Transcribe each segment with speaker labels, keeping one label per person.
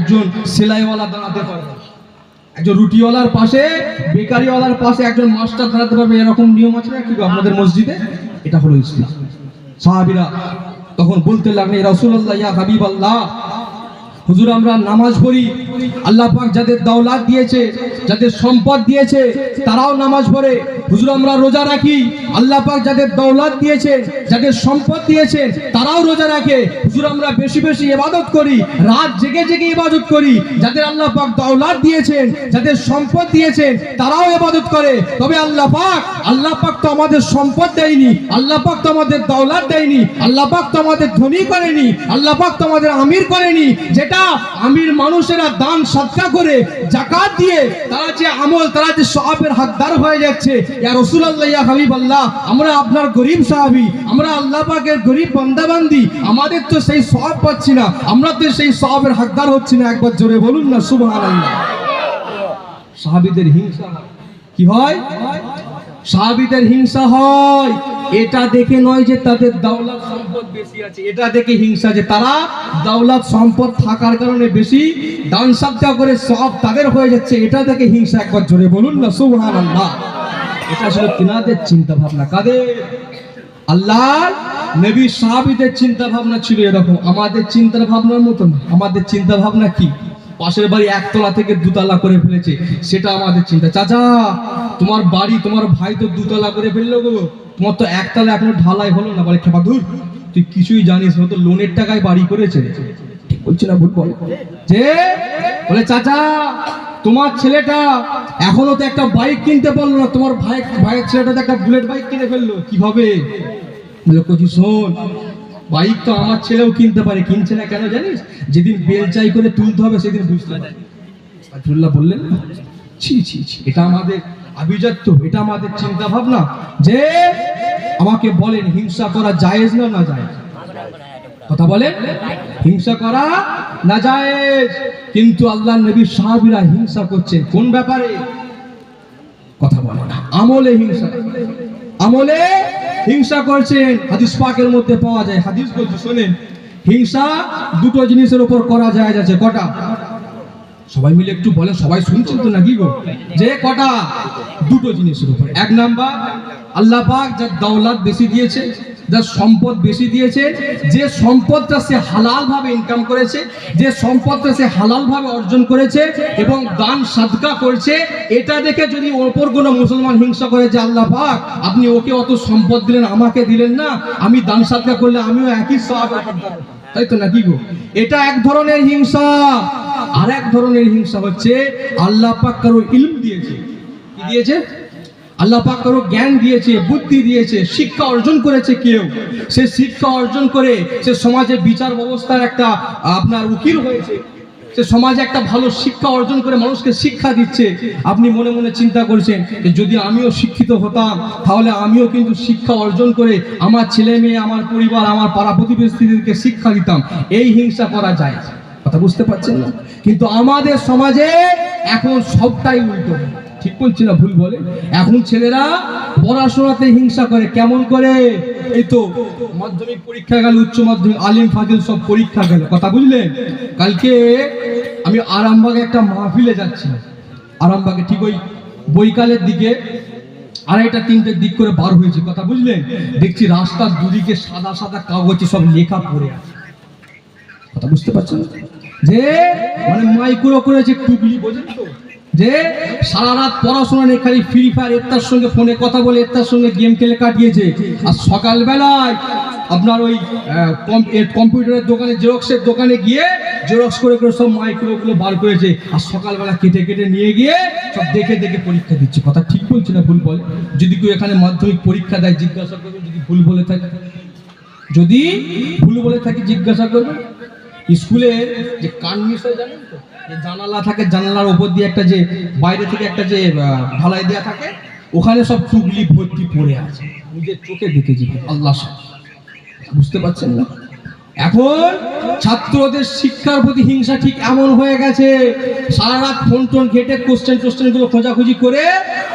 Speaker 1: একজন সেলাইওয়ালা দাঁড়াতে পারবে, একজন রুটিওয়ালার পাশে, বেকারিওয়ালার পাশে একজন মাস্টার দাঁড়াতে পারবে, এরকম নিয়ম আছে না কি আপনাদের মসজিদে? এটা হলো ইসলাম। সাহাবীরা তখন বলতে লাগলেন, ইয়া রাসূলুল্লাহ, ইয়া হাবিবাল্লাহ, হুজুর আমরা নামাজ পড়ি, আল্লাহ পাক যাদের দৌলত দিয়েছে, যাদের সম্পদ দিয়েছে তারাও নামাজ পড়ে। হুজুর আমরা রোজা রাখি, আল্লাহ পাক যাদের দৌলত দিয়েছে, যাদের সম্পদ দিয়েছে তারাও রোজা রাখে। হুজুর আমরা বেশি বেশি ইবাদত করি, রাত জেগে জেগে ইবাদত করি। যাদের আল্লাহ পাক দৌলত দিয়েছেন, যাদের সম্পদ দিয়েছেন তারাও ইবাদত করে। তবে আল্লাহ পাক তো আমাদের সম্পদ দেয়নি, আল্লাহ পাক তো আমাদের দৌলত দেয়নি, আল্লাহ পাক তো আমাদের ধনী করেনি, আল্লাহ পাক তো আমাদের আমির করেনি। যেটা আমির মানুষেরা দান সদকা করে, যাকাত দিয়ে তারা যে আমল, তারা যে সওয়াবের হকদার হয়ে যাচ্ছে। ইয়া রাসূলুল্লাহ, ইয়া হাবিবাল্লাহ, আমরা আপনার গরীব সাহাবী, আমরা আল্লাহ পাকের গরীব বান্দাবান্দি, আমাদের তো সেই সওয়াব পাচ্ছি না, আমরা তো সেই সওয়াবের হকদার হচ্ছি না। একবার জোরে বলুন না সুবহানাল্লাহ। সাহাবীদের হিংসা কি হয়? সাহাবীদের হিংসা হয় এটা দেখে নয় যে তাদের দৌলত সম্পদ বেশি আছে, এটা দেখে হিংসা যে তারা দৌলত সম্পদ থাকার কারণে বেশি দান সদকা করে সব তাদের হয়ে যাচ্ছে, এটা দেখে হিংসা। একবার জোরে বলুন না সুবহানাল্লাহ। এটা ছিল তিনাদের চিন্তা ভাবনা। কাদের? আল্লাহর নবী সাহাবীদের চিন্তা ভাবনা ছিল এরকম। আমাদের চিন্তা ভাবনার মতো না। আমাদের চিন্তা ভাবনা কি? পাশের বাড়ি একতলা থেকে দুতলা করে ফেলেছে, সেটা আমাদের চিন্তা। চাচা তোমার বাড়ি, তোমার ভাই তো দুতলা করে ফেললো গো, তোমার তো একতলা এখনো ঢালাই হলো না। বলে খেপা দূর, তুই কিছুই জানিস না, তো লোনের টাকায় বাড়ি করেছে। ঠিক বলছি না ভুল বল? যে বলে চাচা তোমার ছেলেটা এখনো তো একটা বাইক কিনতে পারলো না, তোমার ভাইয়ের ছেলেটা তো একটা বুলেট বাইক কিনে ফেললো, কি হবে? বলে কচি শোন, বাইক তো আমার ছেলেও কিনতে পারে, কিনছে না কেন জানিস? যেদিন বেলচাই করে তুলতে হবে সেদিন বুঝতে পারবে। আব্দুল্লাহ বললেন, ছি ছি ছি, এটা আমাদের আভিজাত্য, এটা আমাদের চিন্তা ভাবনা। যে আমাকে বলেন হিংসা করা জায়েজ না না জায়েজ? কথা বলেন, হিংসা করা না জায়েজ। কিন্তু আল্লাহর নবী সাহাবীরা হিংসা করছেন কোন ব্যাপারে? কথা বলে না, আমলে হিংসা, আমলে হিংসা করছেন। হাদিস পাকের মধ্যে পাওয়া যায়, হাদিস বলছে শোনেন, হিংসা দুটো জিনিসের উপর করা যায় আছে। কটা? সবাই মিলে একটু বলেন, সবাই শুনছেন তো নাকি গো? যে কটা? দুটো জিনিসের উপর। এক নাম্বার, আল্লাহ পাক যার দৌলত বেশি দিয়েছে, যার সম্পদ বেশি দিয়েছে, যে সম্পদটা সে হালাল ভাবে ইনকাম করেছে, যে সম্পদটা সে হালাল ভাবে অর্জন করেছে এবং দান সাদকা করছে, এটা দেখে যদি অপর কোনো মুসলমান হিংসা করে যে আল্লাহ পাক আপনি ওকে অত সম্পদ দিলেন, আমাকে দিলেন না, আমি দান সাদকা করলে আমিও একই সওয়াব পাবো, তাই তো নাকি গো? এটা এক ধরনের হিংসা। আর এক ধরনের হিংসা হচ্ছে আল্লাহ পাক কারো ইলম দিয়েছে, কি দিয়েছে? আল্লাহ পাক কারো জ্ঞান দিয়েছে, বুদ্ধি দিয়েছে, শিক্ষা অর্জন করেছে কেউ, সে শিক্ষা অর্জন করে সে সমাজে বিচার ব্যবস্থার একটা আপনার উকিল হয়েছে, সে সমাজে একটা ভালো শিক্ষা অর্জন করে মানুষকে শিক্ষা দিচ্ছে। আপনি মনে মনে চিন্তা করছেন যে যদি আমিও শিক্ষিত হতাম তাহলে আমিও কিন্তু শিক্ষা অর্জন করে আমার ছেলে মেয়ে, আমার পরিবার, আমার পাড়া প্রতিবেশীদেরকে শিক্ষা দিতাম। এই হিংসা করা যায়, কথা বুঝতে পারছেন না? কিন্তু আমাদের সমাজে এখন সবটাই উল্টো। ঠিক বলছি না ভুল বলে? এখন ছেলেরা পড়াশোনাতে হিংসা করে। কেমন করে? এই তো মাধ্যমিক পরীক্ষা গেল, উচ্চ মাধ্যমিক, আলিম ফাজিল সব পরীক্ষা গেল, কথা বুঝলেন? কালকে আমি আরামবাগে একটা মাহফিলে যাচ্ছিলাম, আরামবাগে ঠিক ওই বৈকালের দিকে 2:30-3টের দিক করে বার হয়েছে, কথা বুঝলেন? দেখছি রাস্তার দুদিকে সাদা সাদা কাগজে সব লেখা পড়ে আছে, কথা বুঝতে পারছেন? যে মানে মাইক্রো করেছে টুকলি, বোঝেন তো? যে সারা রাত পড়াশোনা নেই, খালি ফ্রি ফায়ার, এর সঙ্গে ফোনে কথা বলে, এর সঙ্গে গেম খেলে কাটিয়েছে। আর সকালবেলায় আপনার ওই কম্পিউটারের দোকানে, জেরক্সের দোকানে গিয়ে জেরক্স করে করে সব মাইক্রোগুলো বার করেছে, আর সকালবেলা কেটে কেটে নিয়ে গিয়ে সব দেখে দেখে পরীক্ষা দিচ্ছে। কথা ঠিক বলছে না ভুল বলে? যদি কেউ এখানে মাধ্যমিক পরীক্ষা দেয় জিজ্ঞাসা করবেন, যদি ভুল বলে থাকে, যদি ভুল বলে থাকি জিজ্ঞাসা করবেন। স্কুলের যে কানমিশাই জানেন তো, যে জানালা থাকে, জানালার উপর দিয়ে একটা যে বাইরে থেকে একটা যে ঢালাই দেওয়া থাকে, ওখানে সব টুকলি ভর্তি পড়ে আছে, নিজের চোখে দেখেছি। আল্লাহ, বুঝতে পারছেন না? এখন ছাত্রদের শিক্ষার প্রতি হিংসা ঠিক এমন হয়ে গেছে, সারা রাত ফোন টোন ঘেটে কোশ্চেন গুলো খোঁজাখুঁজি করে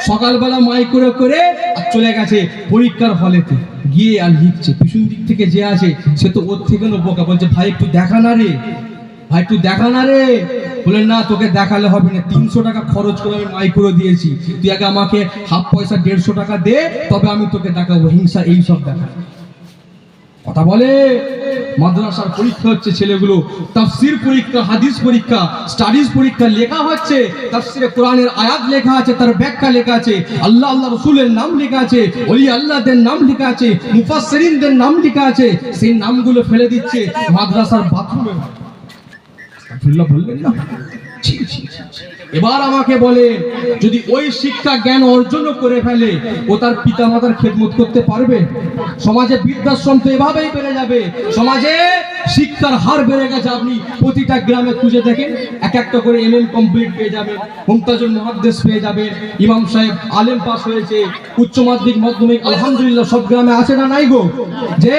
Speaker 1: সকালবেলা মাইক্রো করে আর চলে গেছে পরীক্ষার হলেতে গিয়ে আর লিখছে। পিছন দিক থেকে যে আছে সে তো ওর থেকে বোকা, বলছে ভাই একটু দেখা না রে, ভাই তুই দেখা না রে। বললেন না তোকে দেখালে হবে না, 300 টাকা খরচ করে আমি মাইক্রো দিয়েছি, তুই আগে আমাকে হাফ পয়সা 150 টাকা দে, তবে আমি তোকে দেখাবো। হিংসা এই সব দেখা কথা বলে। মাদ্রাসার পরীক্ষা হচ্ছে, ছেলেগুলো তাফসীর পরীক্ষা, হাদিস পরীক্ষা, স্টাডিজ পরীক্ষা, লেখা হচ্ছে তাফসীরে কোরআনের আয়াত লেখা আছে, তার ব্যাখ্যা লেখা আছে, আল্লাহ আল্লাহ রাসূলের নাম লেখা আছে, ওলি আল্লাহদের নাম লেখা আছে, মুফাসসিরিনদের নাম লেখা আছে, সেই নামগুলো ফেলে দিচ্ছে মাদ্রাসার বাথরুমে। আব্দুল্লাহ বললেন না। এবার আমাকে বলে, যদি ওই শিক্ষা জ্ঞান অর্জন করে ফেলে, ও তার পিতা মাতার খেদমত করতে পারবে? সমাজে বৃদ্ধাশ্রম তো এভাবেই বেড়ে যাবে। সমাজে শিক্ষার হার বেড়ে গেছে। আপনি প্রতিটা গ্রামে খুঁজে দেখেন, এক একটা করে এমএম কমপ্লিট পেয়ে যাবেন, মুমতাজুল মুহাদ্দিস পেয়ে যাবেন, ইমাম সাহেব আলেম পাস হয়েছে, উচ্চ মাধ্যমিক মাধ্যমিক আলহামদুলিল্লাহ সব গ্রামে আছে না নাই গো? যে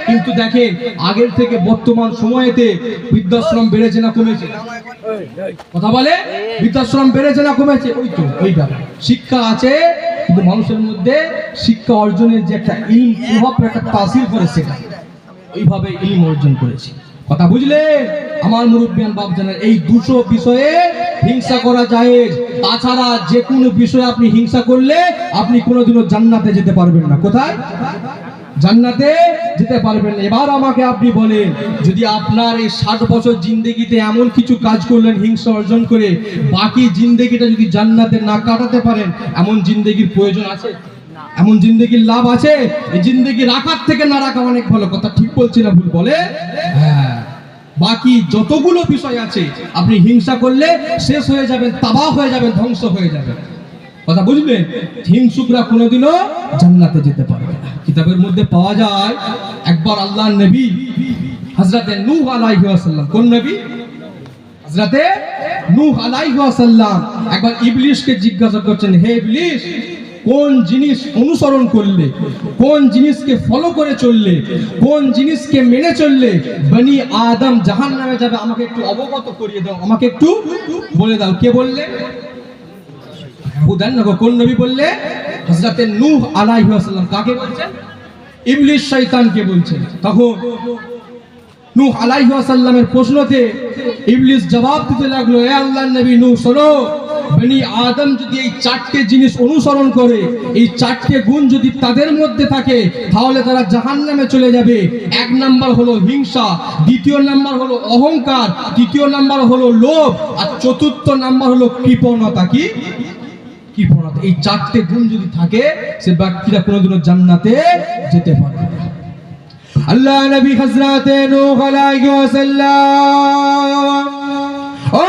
Speaker 1: কিন্তু দেখেন আগের থেকে বর্তমান সময়েতে বৃদ্ধাশ্রম বেড়েছে না কমেছে? কথা বলে, বৃদ্ধাশ্রম বেড়েছে না কমেছে? ওই তো ওই ব্যাপার। শিক্ষা আছে, কিন্তু মানুষের মধ্যে শিক্ষা অর্জনের যে একটা ইলম, প্রভাব একটা তাসির করে, সেটা ওইভাবে ইলম অর্জন করেছে। কথা বুঝলে আমার মুরব্বিয়ান বাপজানের? এই 200 বিষয়ে হিংসা করা জায়েজ। তাছাড়া যে কোনো বিষয়ে আপনি হিংসা করলে আপনি কোনোদিনও জান্নাতে যেতে পারবেন না। কোথায়? জান্নাতে যেতে পারবেন না। এবার আমাকে আপনি বলেন, যদি আপনার এই 60 বছর জিন্দেগিতে এমন কিছু কাজ করলেন হিংসা অর্জন করে, বাকি জিন্দেগিটা যদি জান্নাতে না কাটাতে পারেন, এমন জিন্দেগির প্রয়োজন আছে? এমন জিন্দেগির লাভ আছে? এই জিন্দেগি রাখার থেকে না রাখা অনেক ভালো। কথা ঠিক বলছি না ভুল বলে? হ্যাঁ, বাকি যতগুলো বিষয় আছে আপনি হিংসা করলে শেষ হয়ে যাবেন, তাবাহ হয়ে যাবেন, ধ্বংস হয়ে যাবেন। কথা বুঝলেন? হিংসুকরা কোনোদিনও জান্নাতে যেতে পারবে না। কিতাবের মধ্যে পাওয়া যায়, একবার আল্লাহর নবী হযরতে নূহ আলাইহিস সালাম, কোন নবী? হযরতে নূহ আলাইহিস সালাম একবার ইবলিসকে জিজ্ঞাসা করছেন, হে ইবলিস, কোন জিনিস অনুসরণ করলে, কোন জিনিসকে ফলো করে চললে, কোন জিনিসকে মেনে চললে বনি আদম জাহান্নামে যাবে, আমাকে একটু অবগত করিয়ে দাও, আমাকে একটু বলে দাও। কে বললে? বুঝেন না কোন নবী বললে? হযরতে নূহ আলাইহিস সালাম। কাকে বলছেন? ইবলিস শয়তানকে বলছেন। তখন নূহ আলাইহিস সালামের প্রশ্নতে ইবলিস জবাব দিতে লাগলো, হে আল্লাহর নবী নূহ, শোনো, বনি আদম যদি এই 4টে জিনিস অনুসরণ করে, এই 4টে গুণ যদি তাদের মধ্যে থাকে, তাহলে তারা জাহান্নামে চলে যাবে। 1 নাম্বার হলো হিংসা, 2য় নাম্বার হলো অহংকার, 3য় নাম্বার হলো লোভ, আর 4র্থ নাম্বার হলো কৃপণতা। কি কৃপণতা? এই 4টে গুণ যদি থাকে, সে ব্যক্তিরা কোনোদিনও জান্নাতে যেতে পারবে না। আল্লাহ নবী হযরতে নূহ আলাইহিস সালাম, ও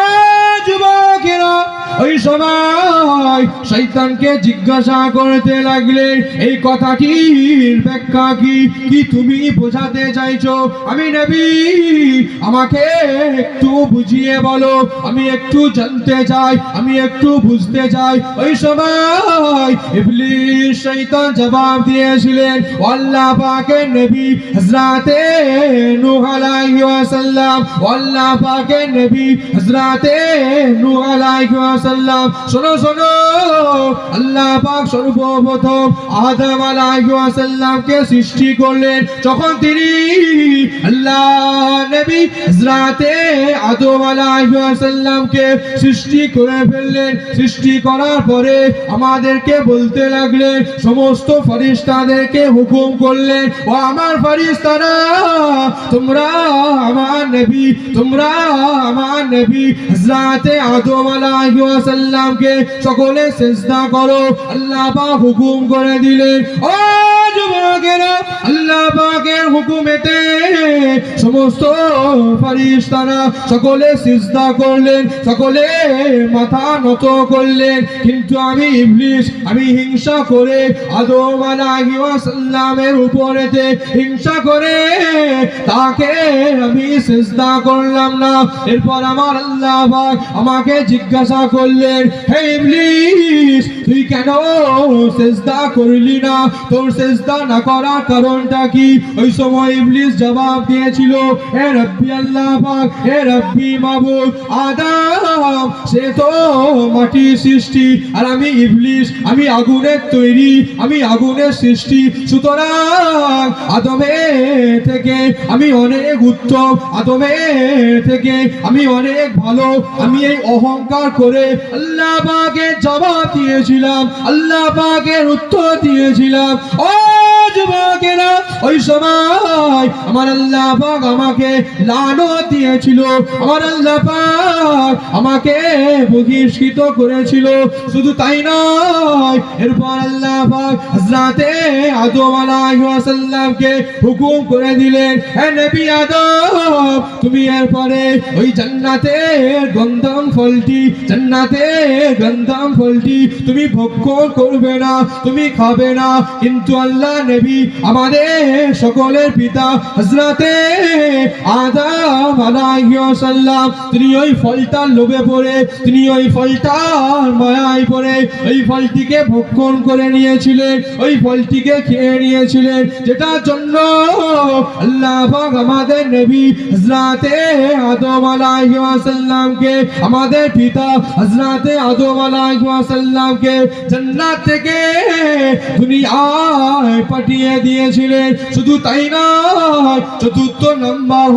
Speaker 1: যুবকেরা, ওই সময় শয়তানকে জিজ্ঞাসা করতে লাগলেন, এই কথাটির ব্যাখ্যা কি? কি তুমি বোঝাতে চাইছো? আমি নবী, আমাকে একটু বুঝিয়ে বলো, আমি একটু জানতে চাই, আমি একটু বুঝতে চাই। ওই সময় ইবলিস শয়তান জবাব দিয়েছিলেন, আল্লাহ পাকের নবী হযরতে নূহ আলাইহিস সালাম, আল্লাহ পাকের নবী হযরতে নূহ আলাইহিস সালাম, শোনো শোনো, আল্লাহ পাক সর্বপ্রথম আদম আলাইহিস সালামকে সৃষ্টি করলেন। যখন তিনি আল্লাহ নবী হযরতে আদম আলাইহিস সালামকে সৃষ্টি করে ফেললেন, সৃষ্টি করার পরে আমাদেরকে বলতে লাগলেন, সমস্ত ফেরেশতাদেরকে হুকুম করলেন, ও আমার ফেরেশতারা, তোমরা আমার নবী, তোমরা আমার নবী হযরতে আদম আলাইহিস সালামকে সকলে সিজদা করো। আল্লাহ পাক হুকুম করে দিলেন। ও যুবকেরা, আল্লাহ পাকের হুকুমেতে সমস্ত ফেরেশতারা সকলে সিজদা করলেন, সকলে মাথা নত করলেন। কিন্তু আমি ইবলিস, আমি হিংসা করে আদম আলাইহিস সালামের উপরেতে হিংসা করে তাকে আমি সিজদা করলাম না। এরপর আমার আল্লাহ পাক আমাকে জিজ্ঞাসা করলেন, হে ইবলিস, তুই কেন সিজদা করলি না? তোর সিজদা না করার কারণটা কি? ওই সময় ইবলিস জবাব দিয়েছিল, হে রব্বি আল্লাহ পাক, হে রব্বি মাবুদ, আদম সে তো মাটি সৃষ্টি আর আমি ইবলিস, আমি আগুনের তৈরি, আমি আগুনের সৃষ্টি, সুতরাং আদমের থেকে আমি অনেক উত্তম, আদমের থেকে আমি অনেক ভালো। আমি এই অহংকার করে আল্লাহ পাকের জবাব দিয়েছিলাম, আল্লাহ পাকের উত্তর দিয়েছিলাম। ও যুবকেরা, ওই সময় আমার আল্লাহ পাক আমাকে লানত দিয়েছিল, আমার আল্লাহ পাক আমাকে বহিষ্কৃত করেছিল। শুধু তাই নয়, এরপর আল্লাহ পাক হযরতে আদম আলাইহিস সালামকে হুকুম করে দিলেন, হে নবী আদম, তুমি এরপরে ওই জান্নাতের গন্ধম ফলটি, জান্নাতের গন্ধম ফলটি তুমি ভক্ষণ করবে না, তুমি খাবে না। কিন্তু আল্লাহ নবী, আমাদের সকলের পিতা হযরতে আদম আলাইহিস সালাম, তিনি ওই ফলটার লোভে পড়ে, তিনি ওই ফলটার মায়ায় পড়ে ওই ফলটিকে ভক্ষণ করে নিয়েছিলেন, ওই ফলটিকে খেয়ে নিয়েছিলেন, যেটার জন্য আল্লাহ পাক আমাদের নবী হযরতে আদম আলাইহিস সালামকে, আমাদের পিতা হযরতে আদম আলাইহিস সালামকে জান্নাত থেকে দুনিয়ায় পাঠিয়ে দিয়েছিলেন। শুধু তাই নয়, চতুর্থ নাম্বার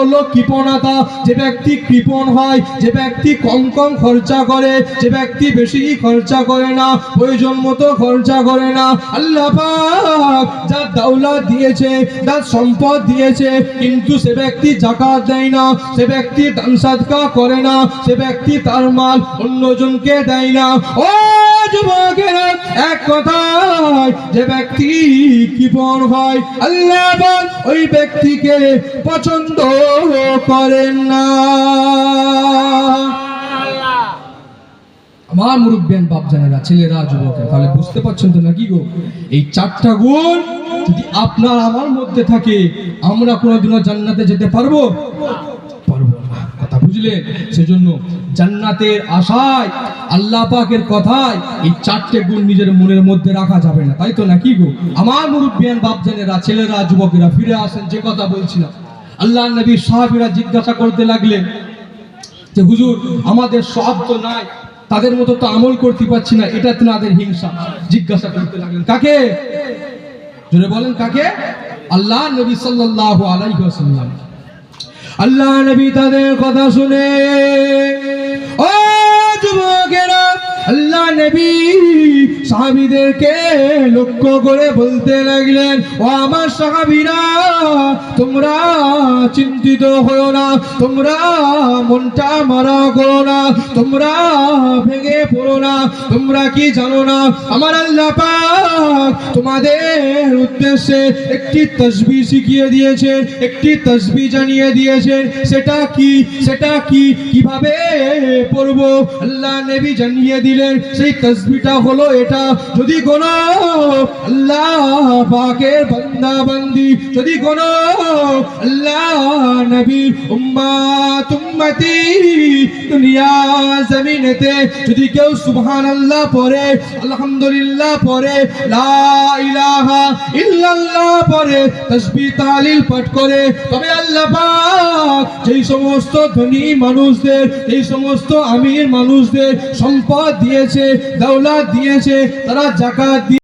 Speaker 1: হলো কৃপণতা। যে ব্যক্তি কৃপণ হয়, যে ব্যক্তি কম কম খরচা করে, যে ব্যক্তি বেশি খরচা করে না, প্রয়োজন মতো খরচা করে না, আল্লাহ পাক যার দৌলত দিয়েছে, যার সম্পদ দিয়েছে, কিন্তু সে ব্যক্তি যাকাত দেয় না, সে ব্যক্তি দান সাদকা করে না, সে ব্যক্তি তার মাল অন্যজনকে দেয় না। ও যুবকেরা, এক কথায় যে ব্যক্তি কৃপণ হয়, আল্লাহ পাক ওই ব্যক্তিকে পছন্দ করেন না। আমার মুরব্বিয়ান বাপজানেরা, ছেলেরা, যুবকেরা, তাহলে বুঝতে পারছেন তো নাকি গো, এই চারটা গুণ যদি আপনার আমার মধ্যে থাকে, আমরা কোনোদিনও জান্নাতে যেতে পারবো না। কথা বুঝলেন? সেজন্য জান্নাতের আশায়, আল্লাহ পাকের কথায় এই চারটে গুণ নিজের মনের মধ্যে রাখা যাবে না, তাই তো নাকি গো? আমার মুরব্বিয়ান বাপজানেরা, ছেলেরা, যুবকেরা, ফিরে আসেন যে কথা বলছিলাম। আল্লাহ নবী সাহাবীরা জিজ্ঞাসা করতে লাগলেন যে হুজুর, আমাদের সব তো নাই, তাদের মতো তো আমল করতে পারছি না, এটা তো তাদের হিংসা। জিজ্ঞাসা করতে লাগলেন কাকে? জোরে বলেন কাকে? আল্লাহ নবী সাল্লাল্লাহু আলাইহি ওয়াসাল্লাম। আল্লাহ নবী তাদের কথা শুনে, ও যুবকেরা, আল্লাহ নবী সাহাবীদেরকে লক্ষ্য করে বলতে লাগলেন, ও আমার সাহাবীরা, তোমরা চিন্তিত হও না, তোমরা মনটা মারা করো না, তোমরা ভেঙে পড়ো না। তোমরা কি জানো না, আমার আল্লাহ পাক তোমাদের উদ্দেশ্যে একটি তাসবিহ শিখিয়ে দিয়েছেন, একটি তাসবিহ জানিয়ে দিয়েছেন। সেটা কি, কিভাবে পড়বো আল্লাহ নবী জানিয়ে দিলেন। সেই তাসবিহটা হলো এটা, যদি কোনো আল্লাহ পাকের বান্দা বান্দি, যদি কোনো আল্লাহ নবীর উম্মতি দুনিয়া জমিনেতে যদি কেউ সুবহানাল্লাহ পড়ে, আলহামদুলিল্লাহ পড়ে, লা ইলাহা ইল্লাল্লাহ পড়ে, তাসবিহ তাহলিল পাঠ করে, তবে আল্লাহ পাক যেই সমস্ত ধনী মানুষদের, এই সমস্ত আমির মানুষদের সম্পদ দিয়েছে, দৌলত দিয়েছে, তারা যাকাত